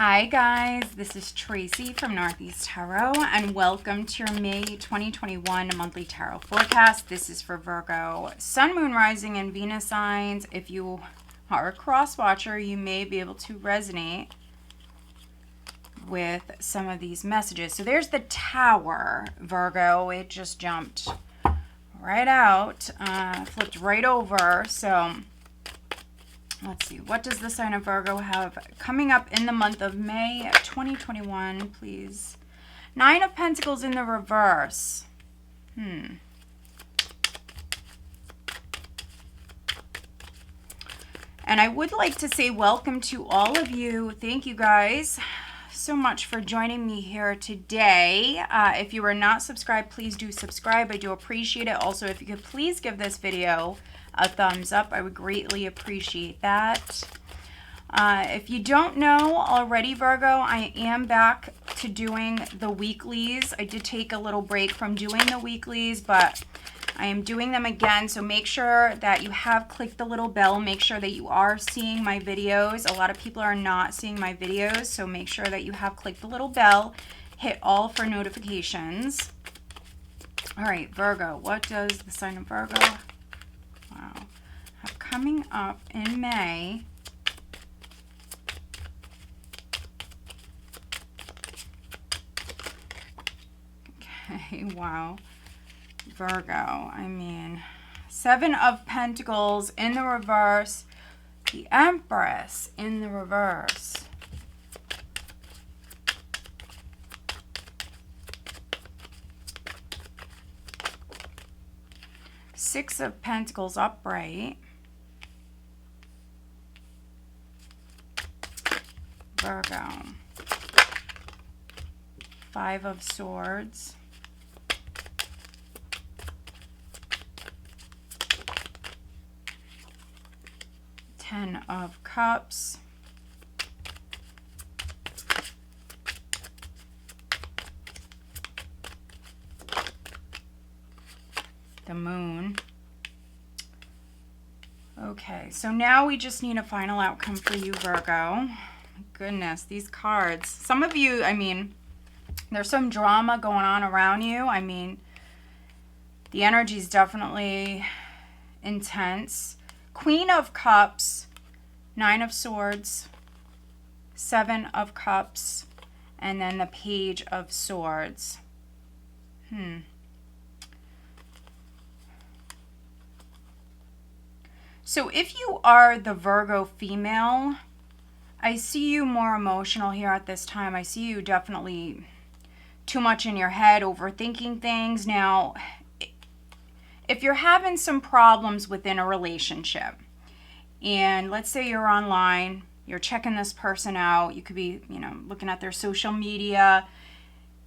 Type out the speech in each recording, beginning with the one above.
Hi guys, this is Tracy from Northeast Tarot and welcome to your May 2021 monthly tarot forecast. This is for Virgo, Sun, Moon, Rising, and Venus signs. If you are a cross watcher, you may be able to resonate with some of these messages. So there's the Tower, Virgo. It just jumped right out, flipped right over. So let's see, what does the sign of Virgo have coming up in the month of May 2021, please? Nine of Pentacles in the reverse. And I would like to say welcome to all of you. Thank you guys so much for joining me here today. If you are not subscribed, please do subscribe. I do appreciate it. Also, if you could please give this video a thumbs up, I would greatly appreciate that. If you don't know already, Virgo, I am back to doing the weeklies. I did take a little break from doing the weeklies, but I am doing them again. So make sure that you have clicked the little bell. Make sure that you are seeing my videos. A lot of people are not seeing my videos, so make sure that you have clicked the little bell. Hit all for notifications. All right, Virgo, what does the sign of Virgo have coming up in May? Okay, wow. Virgo, I mean, Seven of Pentacles in the reverse, the Empress in the reverse. Six of Pentacles upright. Virgo. Five of Swords. Ten of Cups. The Moon. Okay, so now we just need a final outcome for you, Virgo. Goodness, these cards. Some of you, I mean, there's some drama going on around you. I mean, the energy is definitely intense. Queen of Cups, Nine of Swords, Seven of Cups, and then the Page of Swords. So if you are the Virgo female, I see you more emotional here at this time. I see you definitely too much in your head, overthinking things. Now, if you're having some problems within a relationship, and let's say you're online, you're checking this person out, you could be, looking at their social media,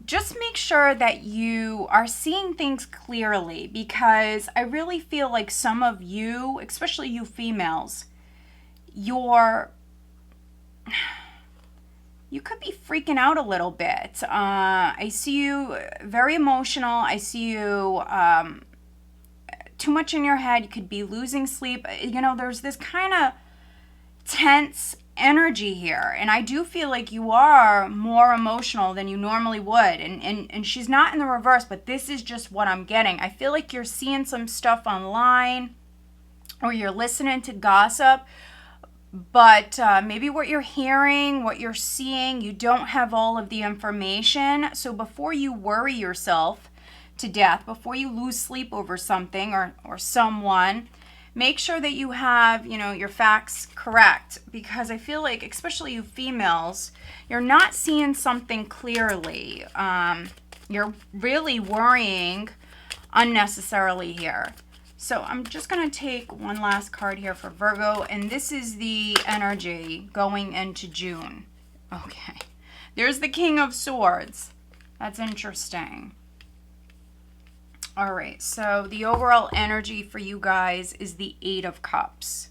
just make sure that you are seeing things clearly, because I really feel like some of you, especially you females, you could be freaking out a little bit. I see you very emotional. I see you too much in your head. You could be losing sleep. There's this kind of tense energy here, and I do feel like you are more emotional than you normally would, and she's not in the reverse, but this is just what I'm getting. I feel like you're seeing some stuff online, or you're listening to gossip, but maybe what you're hearing, what you're seeing, you don't have all of the information. So before you worry yourself to death, before you lose sleep over something or someone, make sure that you have, your facts correct, because I feel like, especially you females, you're not seeing something clearly. You're really worrying unnecessarily here. So I'm just going to take one last card here for Virgo, and this is the energy going into June. Okay. There's the King of Swords. That's interesting. All right, so the overall energy for you guys is the Eight of Cups.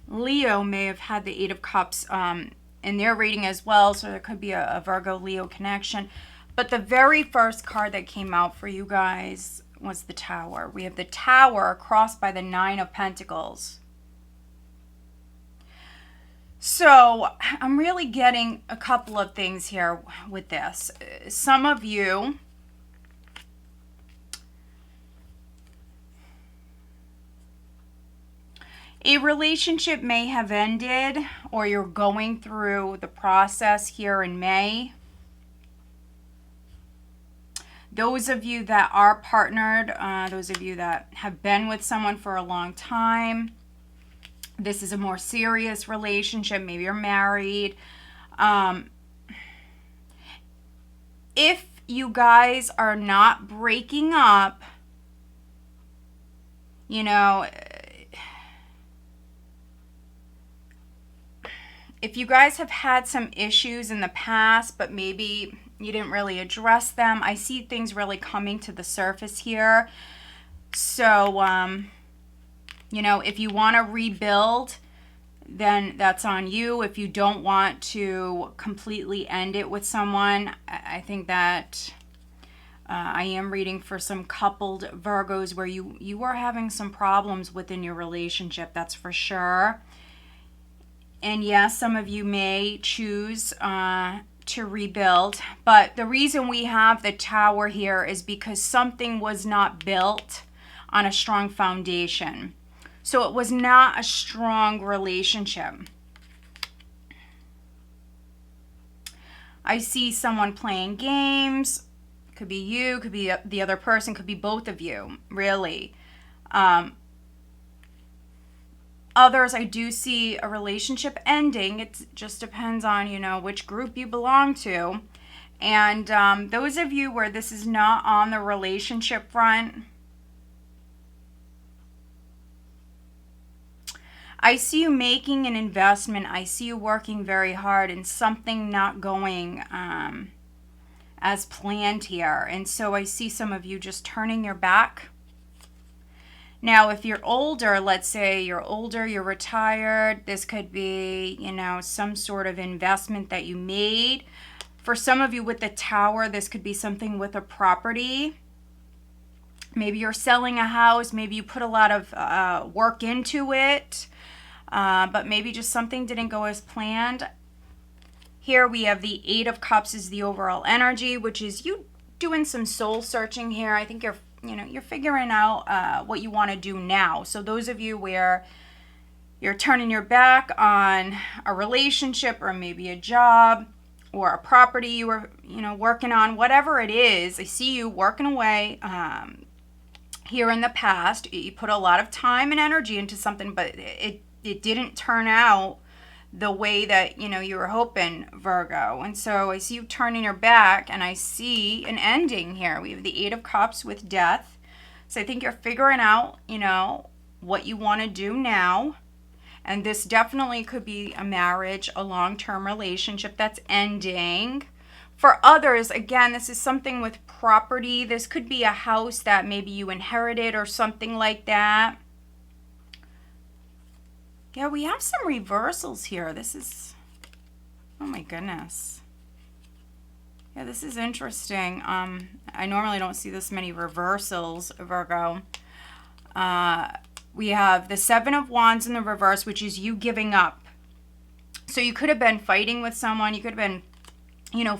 Leo may have had the Eight of Cups in their reading as well, so there could be a Virgo-Leo connection. But the very first card that came out for you guys was the Tower. We have the Tower crossed by the Nine of Pentacles. So I'm really getting a couple of things here with this. Some of you, a relationship may have ended, or you're going through the process here in May. Those of you that are partnered, those of you that have been with someone for a long time, this is a more serious relationship. Maybe you're married. If you guys are not breaking up, you know, if you guys have had some issues in the past, but maybe you didn't really address them, I see things really coming to the surface here. So, you know, if you want to rebuild, then that's on you. If you don't want to completely end it with someone, I think that I am reading for some coupled Virgos where you are having some problems within your relationship, that's for sure. And yes, some of you may choose to rebuild, but the reason we have the Tower here is because something was not built on a strong foundation. So it was not a strong relationship. I see someone playing games. Could be you, could be the other person, could be both of you, really. Others, I do see a relationship ending. It just depends on, you know, which group you belong to. And those of you where this is not on the relationship front, I see you making an investment. I see you working very hard and something not going as planned here. And so I see some of you just turning your back. Now, if you're older, let's say you're older, you're retired, this could be, you know, some sort of investment that you made. For some of you with the Tower, this could be something with a property. Maybe you're selling a house. Maybe you put a lot of work into it, but maybe just something didn't go as planned. Here we have the Eight of Cups is the overall energy, which is you doing some soul searching here. I think you're figuring out what you want to do now. So those of you where you're turning your back on a relationship or maybe a job or a property you were, working on, whatever it is, I see you working away here in the past. You put a lot of time and energy into something, but it didn't turn out the way that you were hoping, Virgo. And so I see you turning your back, and I see an ending here. We have the Eight of Cups with death. So I think you're figuring out what you want to do now. And this definitely could be a marriage, a long-term relationship that's ending. For others, again, this is something with property. This could be a house that maybe you inherited or something like that. Yeah, we have some reversals here. This is, oh my goodness. Yeah, this is interesting. I normally don't see this many reversals, Virgo. We have the Seven of Wands in the reverse, which is you giving up. So you could have been fighting with someone. You could have been,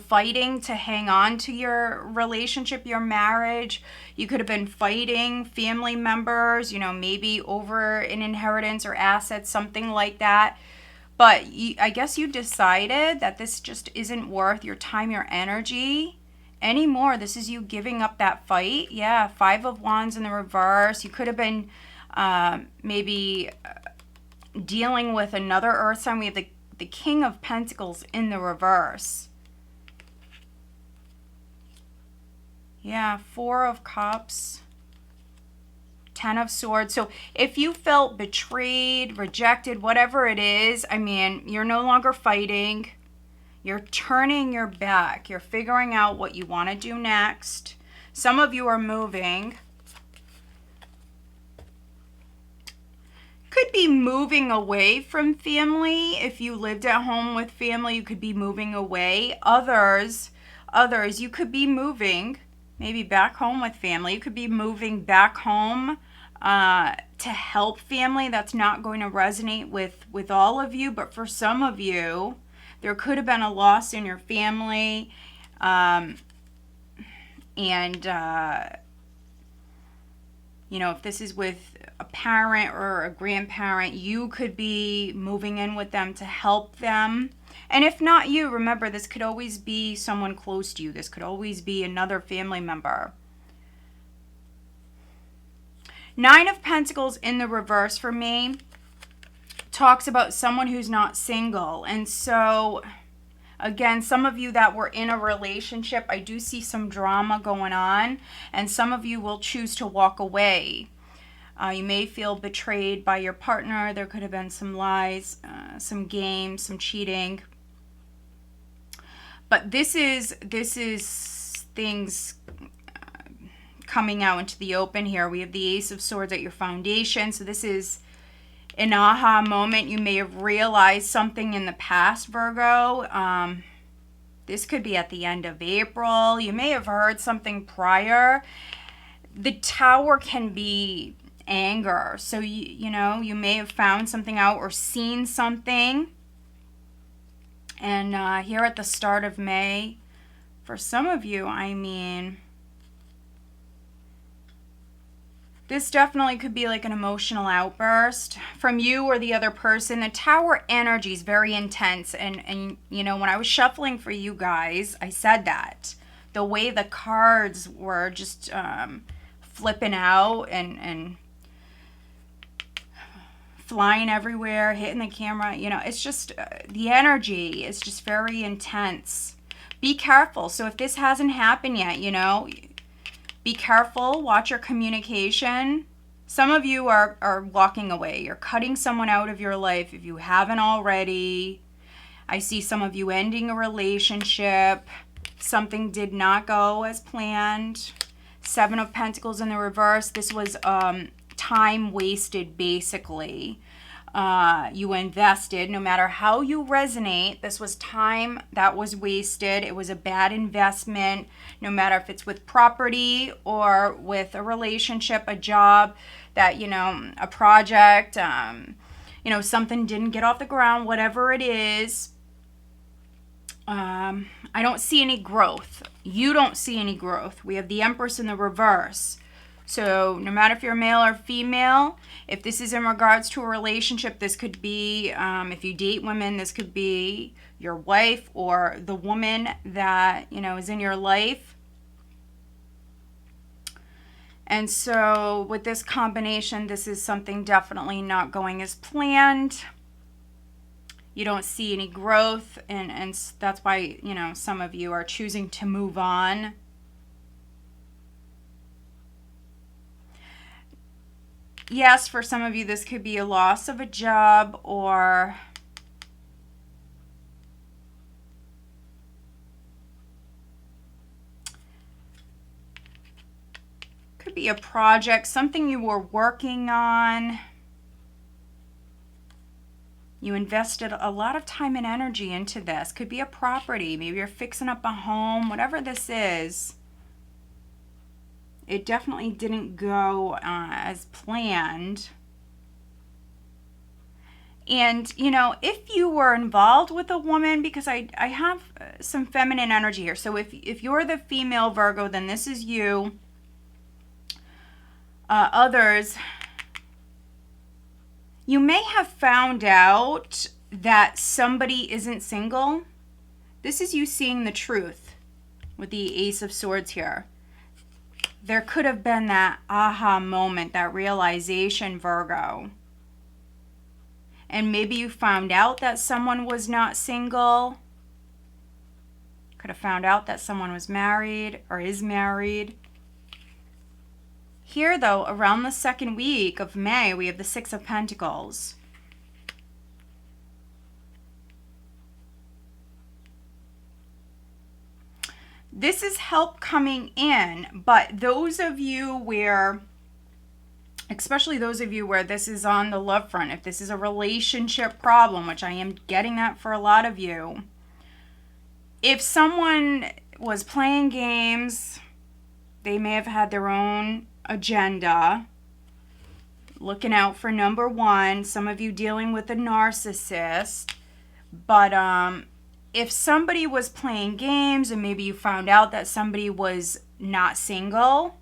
fighting to hang on to your relationship, your marriage. You could have been fighting family members, maybe over an inheritance or assets, something like that. But I guess you decided that this just isn't worth your time, your energy anymore. This is you giving up that fight. Yeah, Five of Wands in the reverse. You could have been maybe dealing with another earth sign. We have the King of Pentacles in the reverse. Yeah, Four of Cups, Ten of Swords. So if you felt betrayed, rejected, whatever it is, you're no longer fighting. You're turning your back. You're figuring out what you want to do next. Some of you are moving. Could be moving away from family. If you lived at home with family, you could be moving away. Others, you could be moving maybe back home with family. You could be moving back home to help family. That's not going to resonate with all of you, but for some of you, there could have been a loss in your family. You know, if this is with a parent or a grandparent, you could be moving in with them to help them. And if not you, remember, this could always be someone close to you. This could always be another family member. Nine of Pentacles in the reverse for me talks about someone who's not single. And so, again, some of you that were in a relationship, I do see some drama going on. And some of you will choose to walk away. You may feel betrayed by your partner. There could have been some lies, some games, some cheating. But this is things coming out into the open here. We have the Ace of Swords at your foundation. So this is an aha moment. You may have realized something in the past, Virgo. This could be at the end of April. You may have heard something prior. The Tower can be anger. So, you know, you may have found something out or seen something. And here at the start of May, for some of you, I mean, this definitely could be like an emotional outburst from you or the other person. The Tower energy is very intense. And you know, when I was shuffling for you guys, I said that. The way the cards were just flipping out and flying everywhere, hitting the camera. You know, it's just, the energy is just very intense. Be careful. So if this hasn't happened yet, you know, be careful. Watch your communication. Some of you are walking away. You're cutting someone out of your life if you haven't already. I see some of you ending a relationship. Something did not go as planned. Seven of Pentacles in the reverse. This was time wasted, basically. You invested, no matter how you resonate, this was time that was wasted. It was a bad investment, no matter if it's with property or with a relationship, a job, that, you know, a project, you know, something didn't get off the ground, whatever it is. I don't see any growth. You don't see any growth. We have the Empress in the reverse. So no matter if you're male or female, if this is in regards to a relationship, this could be, if you date women, this could be your wife or the woman that, you know, is in your life. And so with this combination, this is something definitely not going as planned. You don't see any growth, and that's why, you know, some of you are choosing to move on. Yes, for some of you, this could be a loss of a job, or could be a project, something you were working on. You invested a lot of time and energy into this. Could be a property. Maybe you're fixing up a home, whatever this is. It definitely didn't go as planned. And, you know, if you were involved with a woman, because I have some feminine energy here. So if you're the female Virgo, then this is you. Others, you may have found out that somebody isn't single. This is you seeing the truth with the Ace of Swords here. There could have been that aha moment, that realization, Virgo. And maybe you found out that someone was not single. Could have found out that someone was married or is married. Here, though, around the second week of May, we have the Six of Pentacles. This is help coming in, but those of you where, especially those of you where this is on the love front, if this is a relationship problem, which I am getting that for a lot of you, if someone was playing games, they may have had their own agenda. looking out for number one. Some of you dealing with a narcissist. But if somebody was playing games and maybe you found out that somebody was not single.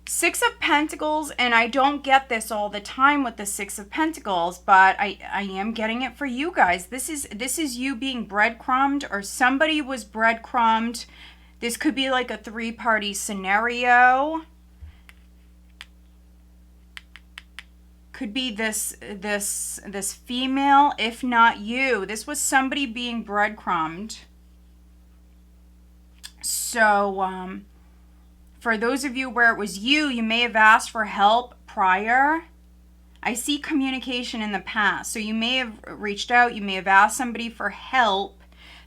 Six of Pentacles, and I don't get this all the time with the Six of Pentacles, but I am getting it for you guys. This is you being breadcrumbed, or somebody was breadcrumbed. This could be like a three-party scenario. Could be this female, if not you. This was somebody being breadcrumbed. So, for those of you where it was you, you may have asked for help prior. I see communication in the past. So you may have reached out. You may have asked somebody for help.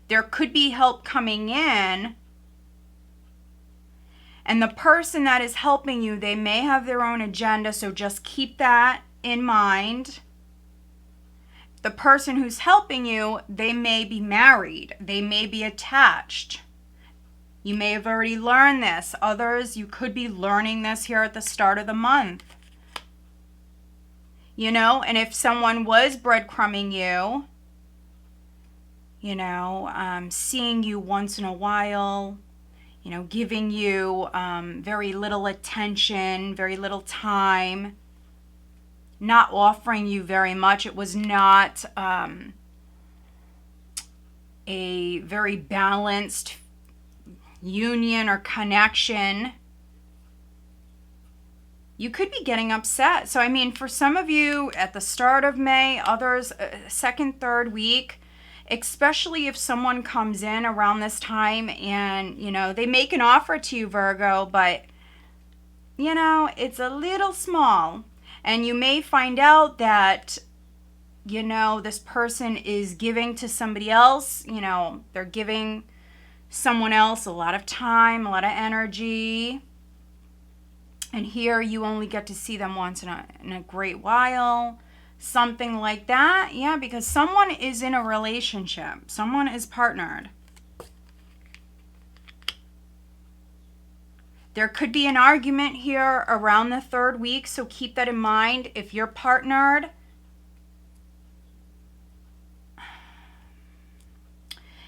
There could be help coming in. And the person that is helping you, they may have their own agenda. So just keep that in mind. The person who's helping you, they may be married. They may be attached. You may have already learned this. Others, you could be learning this here at the start of the month. You know, and if someone was breadcrumbing you, you know, seeing you once in a while, you know, giving you very little attention, very little time, not offering you very much. It was not a very balanced union or connection. You could be getting upset. So, I mean, for some of you at the start of May, others second, third week, especially if someone comes in around this time and, you know, they make an offer to you, Virgo, but, you know, it's a little small. And you may find out that, you know, this person is giving to somebody else. You know, they're giving someone else a lot of time, a lot of energy. And here you only get to see them once in a great while. Something like that. Yeah, because someone is in a relationship. Someone is partnered. There could be an argument here around the third week, so keep that in mind. If you're partnered,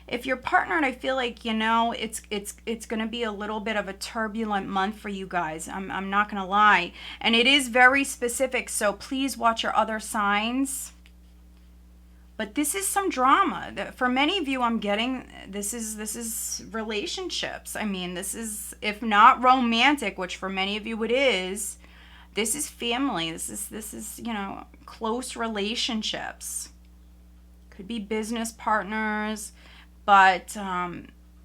I feel like, you know, it's going to be a little bit of a turbulent month for you guys. I'm not going to lie. And it is very specific, so please watch your other signs. But this is some drama. For many of you, I'm getting this is relationships. I mean, this is, if not romantic, which for many of you it is, this is family. This is, you know, close relationships. Could be business partners, but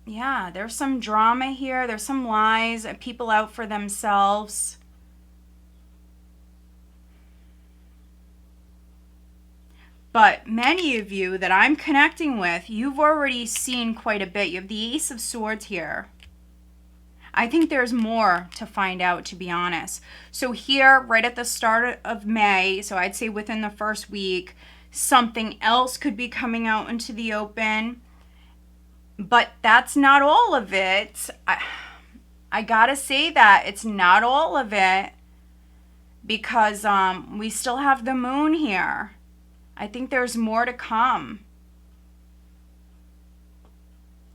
yeah, there's some drama here. There's some lies, people out for themselves. But many of you that I'm connecting with, you've already seen quite a bit. You have the Ace of Swords here. I think there's more to find out, to be honest. So here, right at the start of May, so I'd say within the first week, something else could be coming out into the open. But that's not all of it. I gotta say that. It's not all of it. Because we still have the moon here. I think there's more to come.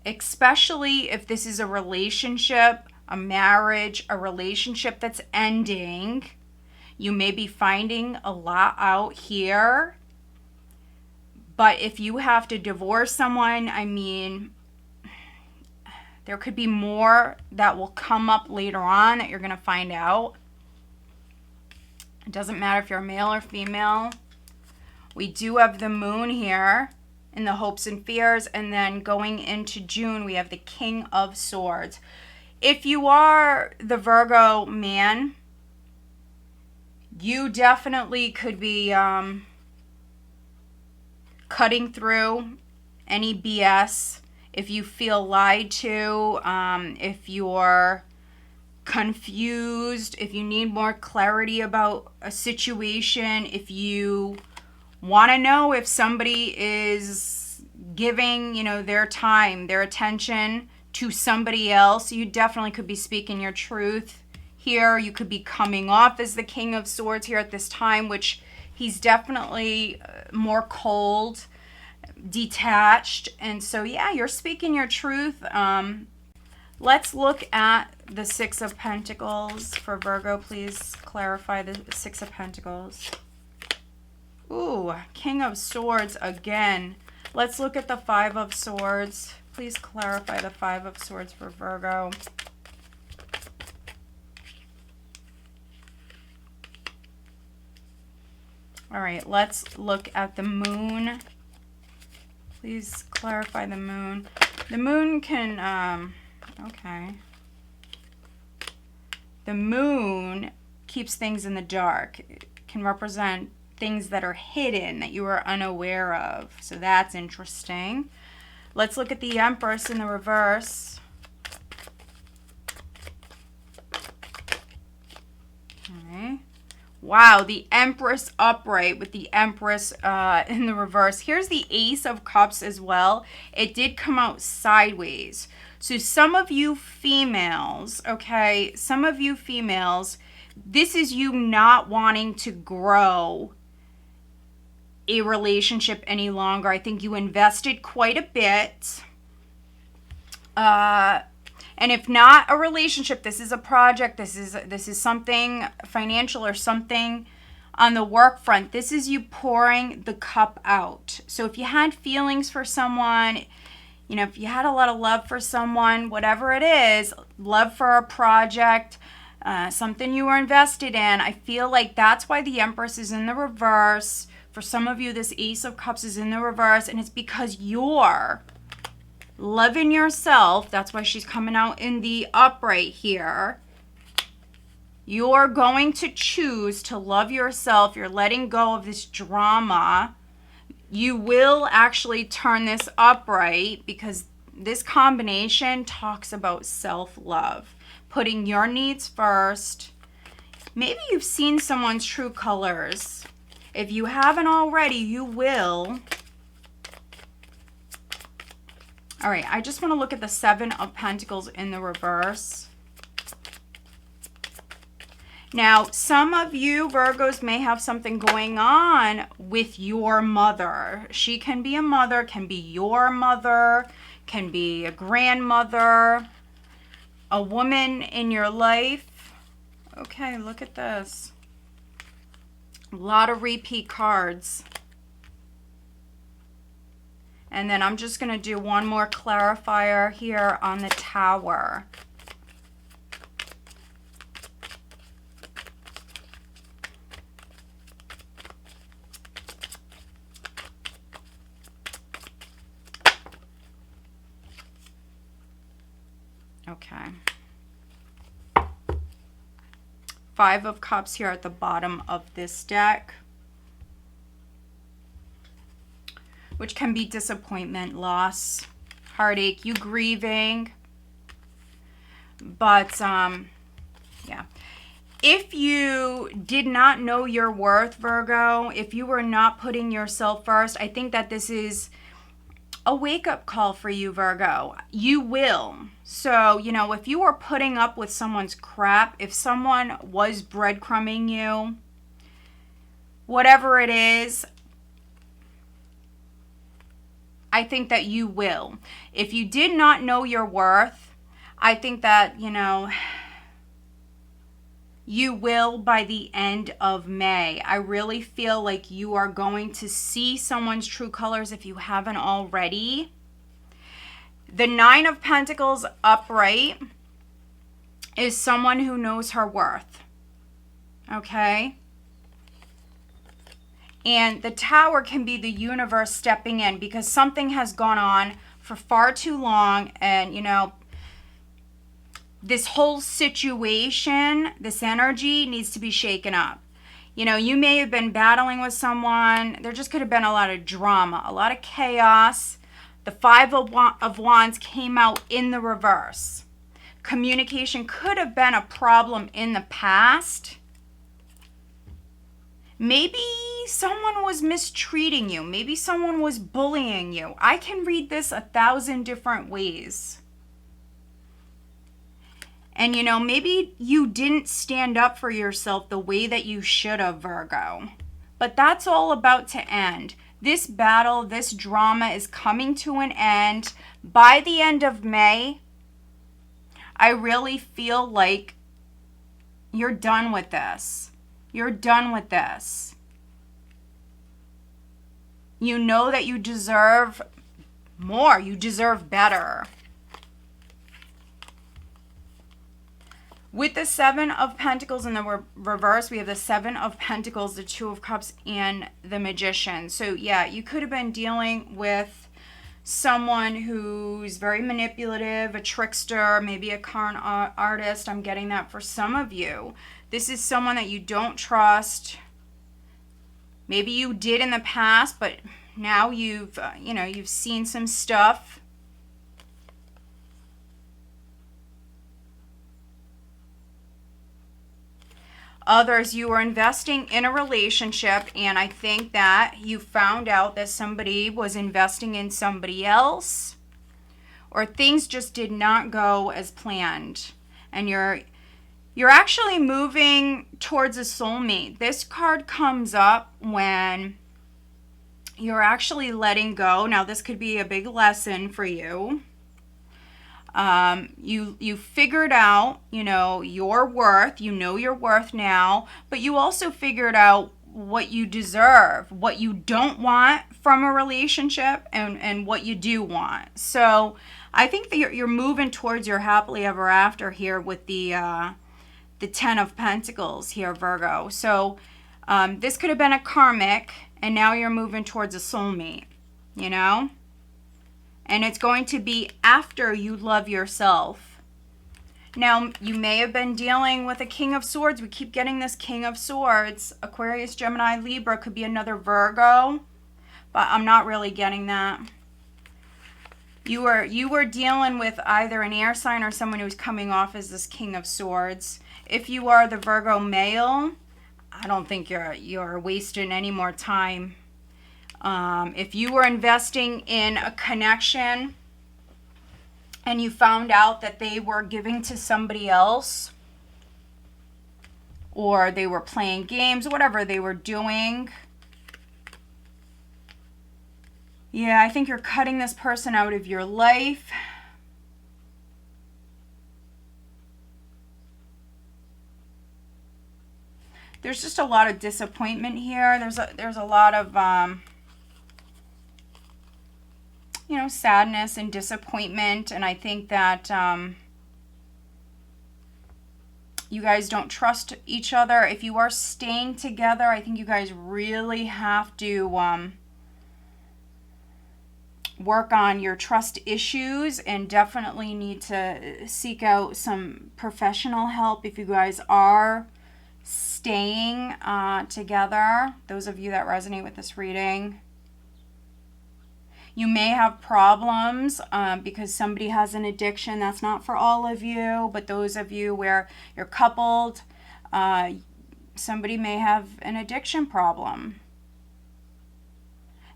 Especially if this is a relationship, a marriage, a relationship that's ending. You may be finding a lot out here. But if you have to divorce someone, I mean, there could be more that will come up later on that you're going to find out. It doesn't matter if you're male or female. We do have the moon here in the hopes and fears. And then going into June, we have the King of Swords. If you are the Virgo man, you definitely could be cutting through any BS. If you feel lied to, if you're confused, if you need more clarity about a situation, if you want to know if somebody is giving, you know, their time, their attention to somebody else, you definitely could be speaking your truth here. You could be coming off as the King of Swords here at this time, which he's definitely more cold, detached. And so, yeah, you're speaking your truth. Let's look at the Six of Pentacles for Virgo. Please clarify the Six of Pentacles. Ooh, King of Swords again. Let's look at the Five of Swords. Please clarify the Five of Swords for Virgo. All right, let's look at the Moon. Please clarify the Moon. The Moon can, okay. The Moon keeps things in the dark. It can represent things that are hidden, that you are unaware of. So that's interesting. Let's look at the Empress in the reverse. Okay. Wow, the Empress upright with the Empress in the reverse. Here's the Ace of Cups as well. It did come out sideways. So some of you females, okay, some of you females, this is you not wanting to grow a relationship any longer. I think you invested quite a bit. And if not a relationship, this is a project, this is something financial or something on the work front. This is you pouring the cup out. So if you had feelings for someone, you know, if you had a lot of love for someone, whatever it is, love for a project, something you were invested in, I feel like that's why the Empress is in the reverse. For some of you, this Ace of Cups is in the reverse, and it's because you're loving yourself. That's why she's coming out in the upright here. You're going to choose to love yourself. You're letting go of this drama. You will actually turn this upright because this combination talks about self-love, putting your needs first. Maybe you've seen someone's true colors. If you haven't already, you will. All right, I just want to look at the Seven of Pentacles in the reverse. Now, some of you Virgos may have something going on with your mother. She can be a mother, can be your mother, can be a grandmother, a woman in your life. Okay, look at this. A lot of repeat cards. And then I'm just going to do one more clarifier here on the Tower. Okay. Five of Cups here at the bottom of this deck, which can be disappointment, loss, heartache, you grieving. But, yeah. If you did not know your worth, Virgo, if you were not putting yourself first, I think that this is a wake-up call for you, Virgo. You will. So, you know, if you were putting up with someone's crap, if someone was breadcrumbing you, whatever it is, I think that you will. If you did not know your worth, I think that, you know, you will by the end of May. I really feel like you are going to see someone's true colors if you haven't already. The Nine of Pentacles upright is someone who knows her worth. Okay? And the Tower can be the universe stepping in because something has gone on for far too long. And, you know, this whole situation, this energy needs to be shaken up. You know, you may have been battling with someone. There just could have been a lot of drama, a lot of chaos. The Five of Wands came out in the reverse. Communication could have been a problem in the past. Maybe someone was mistreating you. Maybe someone was bullying you. I can read this 1,000 different ways. And, maybe you didn't stand up for yourself the way that you should have, Virgo. But that's all about to end. This battle, this drama is coming to an end. By the end of May, I really feel like you're done with this. You're done with this. You know that you deserve more. You deserve better. With the Seven of Pentacles in the reverse, we have the Seven of Pentacles, the Two of Cups, and the Magician. So, yeah, you could have been dealing with someone who's very manipulative, a trickster, maybe a con artist. I'm getting that for some of you. This is someone that you don't trust. Maybe you did in the past, but now you've seen some stuff. Others, you were investing in a relationship, and I think that you found out that somebody was investing in somebody else, or things just did not go as planned, and you're actually moving towards a soulmate. This card comes up when you're actually letting go. Now, this could be a big lesson for you. You figured out, your worth. You know your worth now, but you also figured out what you deserve, what you don't want from a relationship, and what you do want. So I think that you're moving towards your happily ever after here with the Ten of Pentacles here, Virgo. So this could have been a karmic, and now you're moving towards a soulmate, And it's going to be after you love yourself. Now, you may have been dealing with a King of Swords. We keep getting this King of Swords. Aquarius, Gemini, Libra could be another Virgo, but I'm not really getting that. You were dealing with either an air sign or someone who's coming off as this King of Swords. If you are the Virgo male, I don't think you're wasting any more time. If you were investing in a connection and you found out that they were giving to somebody else, or they were playing games, whatever they were doing, yeah, I think you're cutting this person out of your life. There's just a lot of disappointment here. There's a lot of sadness and disappointment, and I think that you guys don't trust each other. If you are staying together, I think you guys really have to work on your trust issues, and definitely need to seek out some professional help if you guys are staying together. Those of you that resonate with this reading. You may have problems because somebody has an addiction. That's not for all of you, but those of you where you're coupled, somebody may have an addiction problem.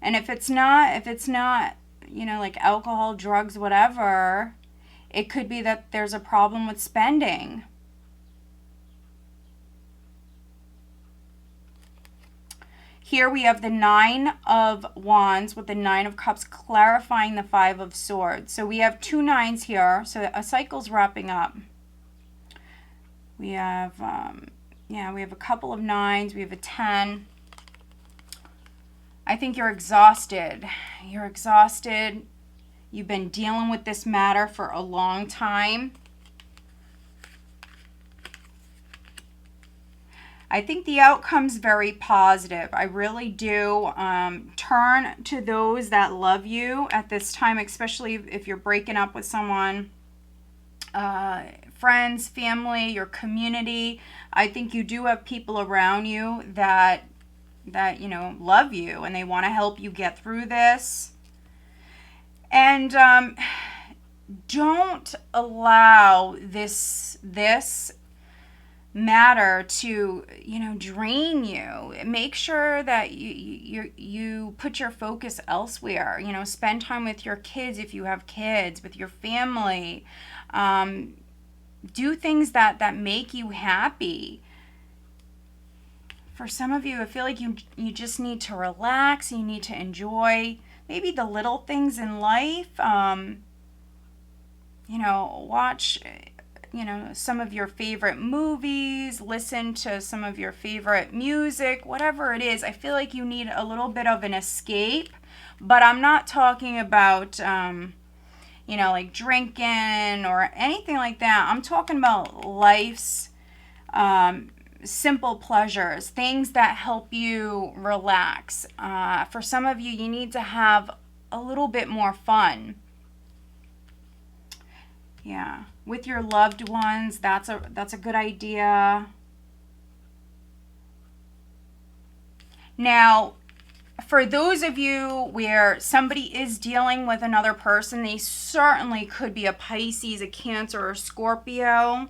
And if it's not, like alcohol, drugs, whatever, it could be that there's a problem with spending. Here we have the Nine of Wands with the Nine of Cups clarifying the Five of Swords. So we have two nines here. So a cycle's wrapping up. We have, we have a couple of nines. We have a 10. I think you're exhausted. You're exhausted. You've been dealing with this matter for a long time. I think the outcome's very positive. I really do. Turn to those that love you at this time, especially if you're breaking up with someone. Friends, family, your community. I think you do have people around you that love you, and they want to help you get through this. And don't allow this matter to drain you. Make sure that you put your focus elsewhere. Spend time with your kids if you have kids, with your family. do things that make you happy. For some of you, I feel like you just need to relax. You need to enjoy maybe the little things in life. Watch, some of your favorite movies, listen to some of your favorite music, whatever it is. I feel like you need a little bit of an escape, but I'm not talking about, like drinking or anything like that. I'm talking about life's simple pleasures, things that help you relax. For some of you, you need to have a little bit more fun. Yeah, with your loved ones, that's a good idea. Now, for those of you where somebody is dealing with another person, they certainly could be a Pisces, a Cancer, or Scorpio.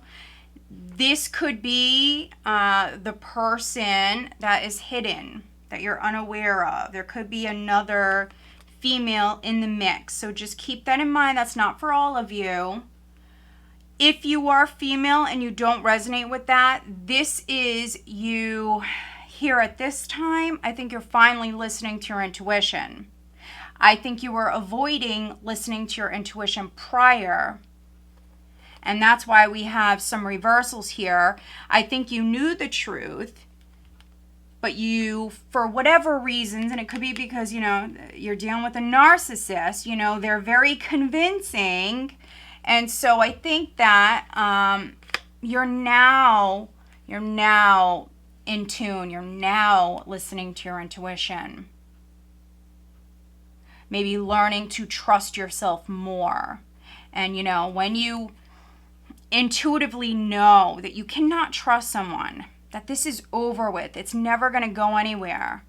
This could be the person that is hidden, that you're unaware of. There could be another female in the mix. So just keep that in mind. That's not for all of you. If you are female and you don't resonate with that, this is you here at this time. I think you're finally listening to your intuition. I think you were avoiding listening to your intuition prior. And that's why we have some reversals here. I think you knew the truth, but you, for whatever reasons, and it could be because, you're dealing with a narcissist, they're very convincing. And so I think that you're now in tune. You're now listening to your intuition. Maybe learning to trust yourself more. And, when you intuitively know that you cannot trust someone, that this is over with, it's never going to go anywhere.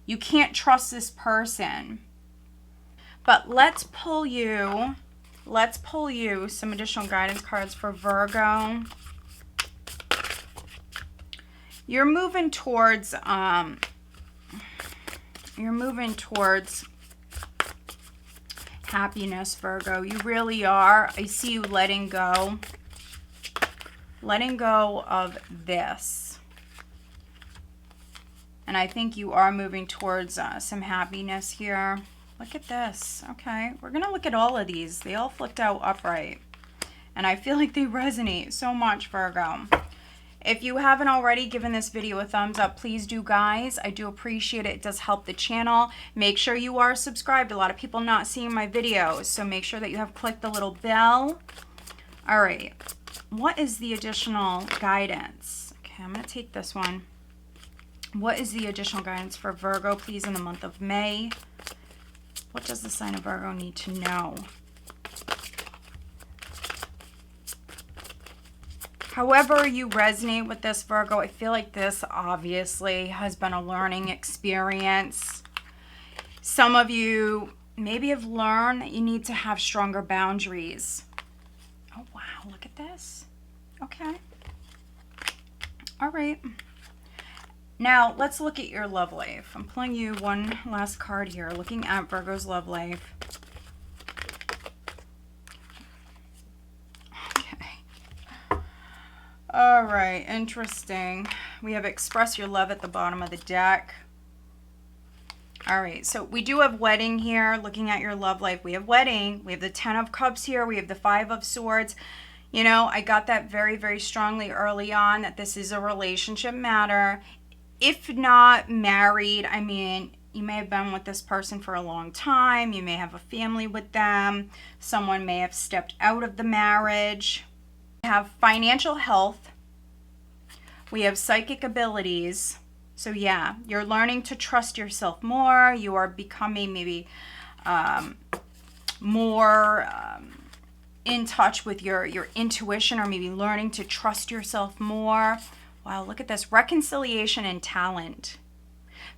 You can't trust this person. But let's pull you some additional guidance cards for Virgo. You're moving towards happiness, Virgo. You really are. I see you letting go of this. And I think you are moving towards some happiness here. Look at this. Okay, we're going to look at all of these. They all flipped out upright. And I feel like they resonate so much, Virgo. If you haven't already given this video a thumbs up, please do, guys. I do appreciate it. It does help the channel. Make sure you are subscribed. A lot of people not seeing my videos, so make sure that you have clicked the little bell. All right. What is the additional guidance? Okay, I'm going to take this one. What is the additional guidance for Virgo, please, in the month of May? What does the sign of Virgo need to know? However you resonate with this, Virgo, I feel like this obviously has been a learning experience. Some of you maybe have learned that you need to have stronger boundaries. Oh, wow. Look at this. Okay. All right. Now, let's look at your love life. I'm pulling you one last card here, looking at Virgo's love life. Okay. All right, interesting. We have express your love at the bottom of the deck. All right, so we do have wedding here, looking at your love life. We have wedding. We have the 10 of Cups here. We have the 5 of Swords. I got that very, very strongly early on that this is a relationship matter. If not married, I mean, you may have been with this person for a long time. You may have a family with them. Someone may have stepped out of the marriage. We have financial health. We have psychic abilities. So yeah, you're learning to trust yourself more. You are becoming maybe more in touch with your intuition, or maybe learning to trust yourself more. Wow, look at this. Reconciliation and talent.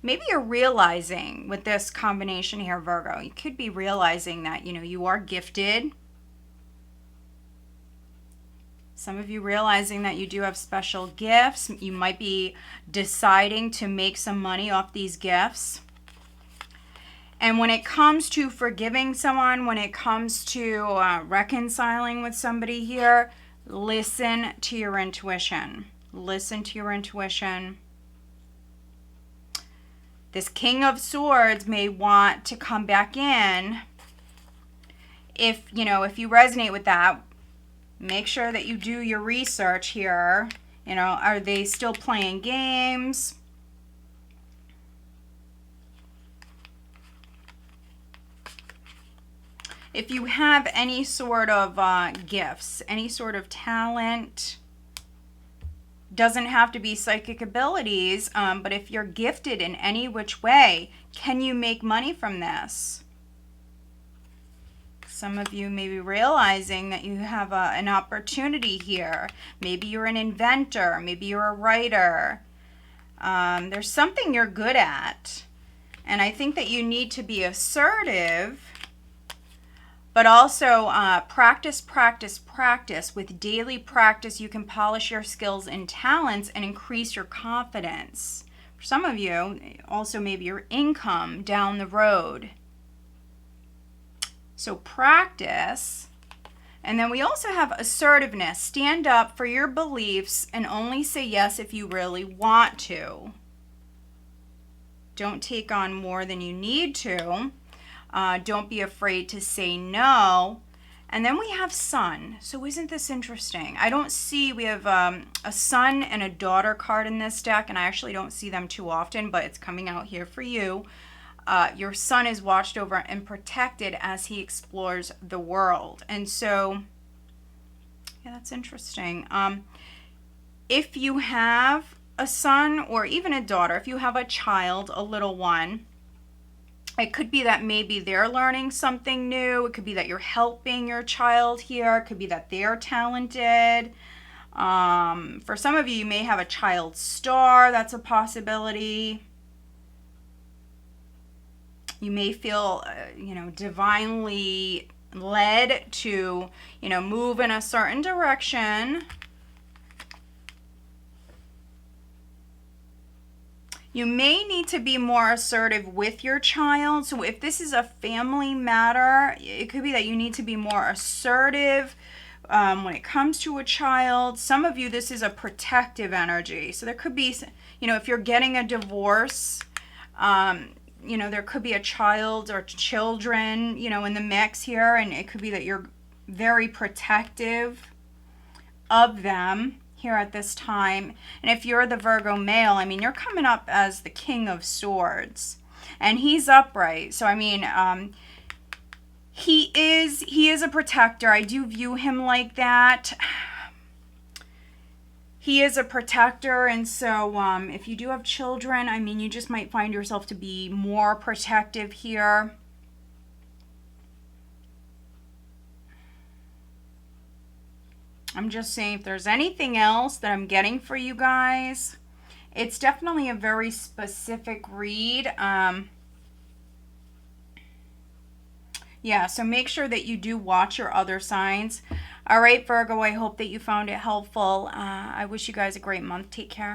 Maybe you're realizing with this combination here, Virgo, you could be realizing that, you are gifted. Some of you realizing that you do have special gifts. You might be deciding to make some money off these gifts. And when it comes to forgiving someone, when it comes to reconciling with somebody here, Listen to your intuition. Listen to your intuition. This King of Swords may want to come back in. If you resonate with that, make sure that you do your research here. Are they still playing games? If you have any sort of gifts, any sort of talent, doesn't have to be psychic abilities, but if you're gifted in any which way, can you make money from this? Some of you may be realizing that you have an opportunity here. Maybe you're an inventor. Maybe you're a writer. There's something you're good at. And I think that you need to be assertive, but also practice, practice, practice. With daily practice, you can polish your skills and talents and increase your confidence. For some of you, also maybe your income down the road. So practice. And then we also have assertiveness. Stand up for your beliefs and only say yes if you really want to. Don't take on more than you need to. Don't be afraid to say no. And then we have Sun. So isn't this interesting? I don't see, we have a son and a daughter card in this deck, and I actually don't see them too often, but it's coming out here for you. Your son is watched over and protected as he explores the world. And so, yeah, that's interesting. If you have a son or even a daughter, if you have a child, a little one, it could be that maybe they're learning something new. It could be that you're helping your child here. It could be that they're talented. For some of you, you may have a child star. That's a possibility. You may feel, divinely led to, move in a certain direction. You may need to be more assertive with your child. So if this is a family matter, it could be that you need to be more assertive when it comes to a child. Some of you, this is a protective energy. So there could be, if you're getting a divorce, there could be a child or children, in the mix here. And it could be that you're very protective of them here at this time. And if you're the Virgo male, you're coming up as the King of Swords. And he's upright. So, he is a protector. I do view him like that. He is a protector, and so if you do have children, you just might find yourself to be more protective here. I'm just saying, if there's anything else that I'm getting for you guys, it's definitely a very specific read. Yeah, so make sure that you do watch your other signs. All right, Virgo, I hope that you found it helpful. I wish you guys a great month. Take care.